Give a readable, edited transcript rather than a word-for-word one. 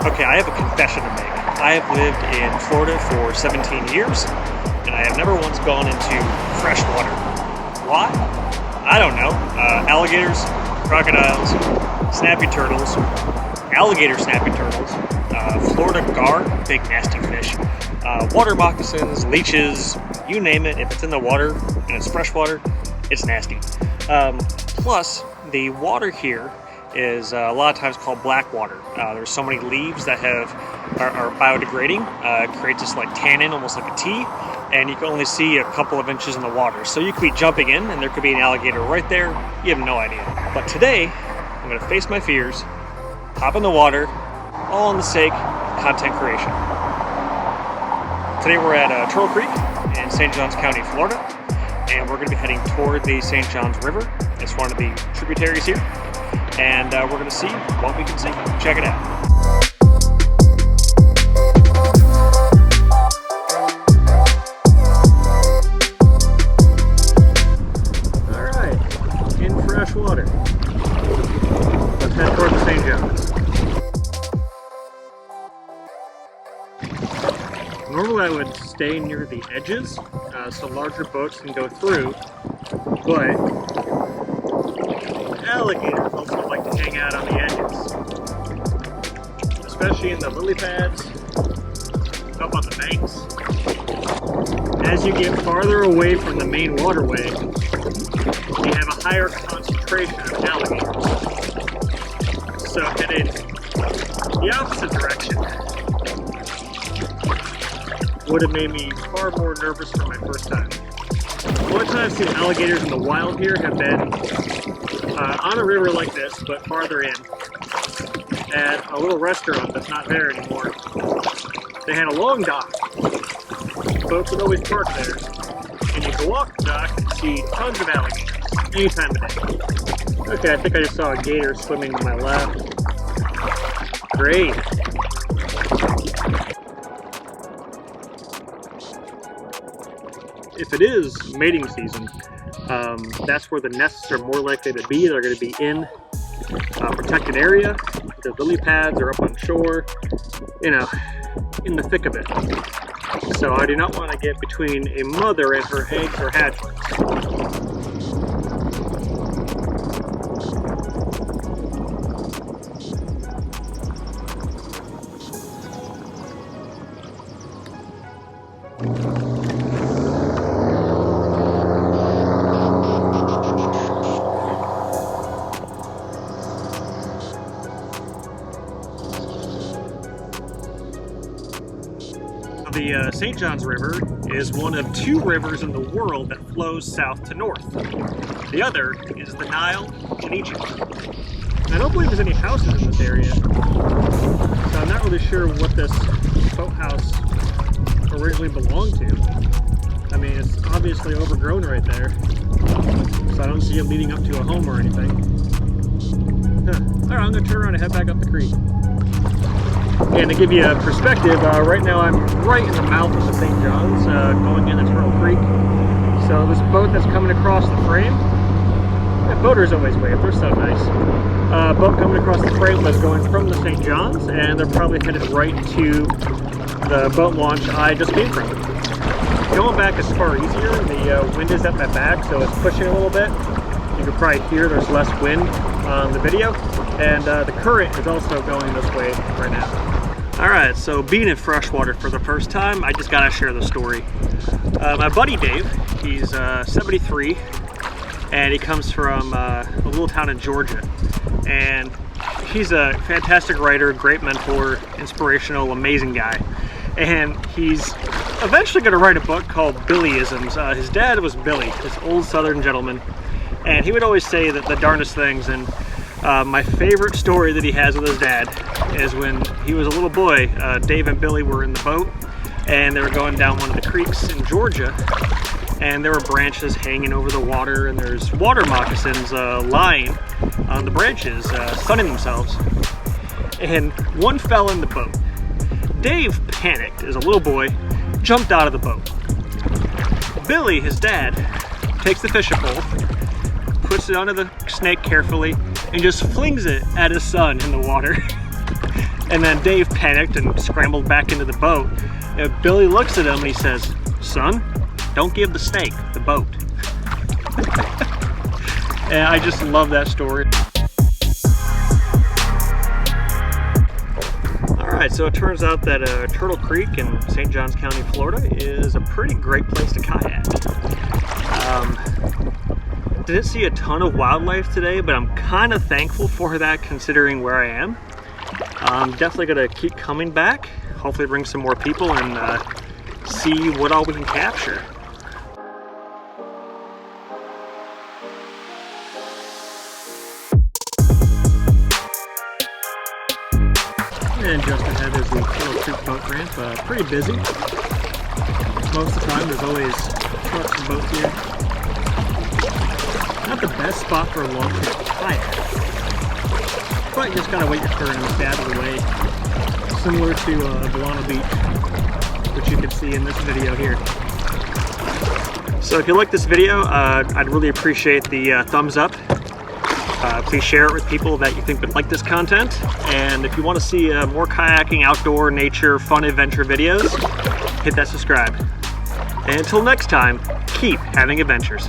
Okay, I have a confession to make. I have lived in Florida for 17 years, and I have never once gone into fresh water. Why? I don't know. Alligators, crocodiles, snappy turtles, alligator snappy turtles, Florida gar, big nasty fish, water moccasins, leeches, you name it. If it's in the water and it's fresh water, it's nasty. Plus, the water here is a lot of times called black water. There's so many leaves that are biodegrading. It creates this like tannin, almost like a tea, and you can only see a couple of inches in the water. So you could be jumping in and there could be an alligator right there. You have no idea. But today, I'm gonna face my fears, hop in the water, all in the sake of content creation. Today we're at Trout Creek in St. Johns County, Florida, and we're gonna be heading toward the St. Johns River. It's one of the tributaries here, and we're gonna see what we can see. Check it out. Water. Let's head toward the St. Johns. Normally I would stay near the edges so larger boats can go through, but alligators also like to hang out on the edges, especially in the lily pads, up on the banks. As you get farther away from the main waterway, you have a higher concentration of alligators. So headed the opposite direction would have made me far more nervous for my first time. The only time I've seen alligators in the wild here have been on a river like this, but farther in, at a little restaurant that's not there anymore. They had a long dock. Boats would always park there, and you can walk the dock and see tons of alligators. Any time of day. Okay, I think I just saw a gator swimming to my left. Great. If it is mating season, that's where the nests are more likely to be. They're going to be in a protected area. The lily pads are up on shore, you know, in the thick of it. So I do not want to get between a mother and her eggs or hatchlings. The St. Johns River is one of two rivers in the world that flows south to north. The other is the Nile in Egypt. I don't believe there's any houses in this area, so I'm not really sure what this boathouse originally belonged to. I mean, it's obviously overgrown right there, so I don't see it leading up to a home or anything. Alright, I'm going to turn around and head back up the creek. And to give you a perspective, right now I'm right in the mouth of the St. Johns, going into Trout Creek. So this boat that's coming across the frame, boaters always wave, they're so nice. Boat coming across the frame was going from the St. Johns, and they're probably headed right to the boat launch I just came from. Going back is far easier. The wind is at my back, so it's pushing a little bit. You can probably hear there's less wind on the video, and the current is also going this way right now. Alright, so being in freshwater for the first time, I just gotta share the story. My buddy Dave, he's 73, and he comes from a little town in Georgia. And he's a fantastic writer, great mentor, inspirational, amazing guy. And he's eventually gonna write a book called Billyisms. His dad was Billy, this old southern gentleman, and he would always say that the darndest things. And my favorite story that he has with his dad is when he was a little boy. Dave and Billy were in the boat, and they were going down one of the creeks in Georgia, and there were branches hanging over the water, and there's water moccasins lying on the branches, sunning themselves, and one fell in the boat. Dave panicked as a little boy, jumped out of the boat. Billy, his dad, takes the fishing pole, puts it onto the snake carefully, and just flings it at his son in the water. And then Dave panicked and scrambled back into the boat. And Billy looks at him and he says, "Son, don't give the snake the boat." And I just love that story. Alright, so it turns out that Turtle Creek in St. Johns County, Florida is a pretty great place to kayak. Didn't see a ton of wildlife today, but I'm kind of thankful for that considering where I am. I'm definitely going to keep coming back, hopefully bring some more people and see what all we can capture. And just ahead is the Trout Creek boat ramp, pretty busy. Most of the time there's always trucks and boats here. Not the best spot for a long trip kayak, but you just gotta wait your turn and stay out of the way. Similar to Delano Beach, which you can see in this video here. So if you like this video, I'd really appreciate the thumbs up. Please share it with people that you think would like this content. And if you want to see more kayaking, outdoor, nature, fun adventure videos, hit that subscribe. And until next time, keep having adventures.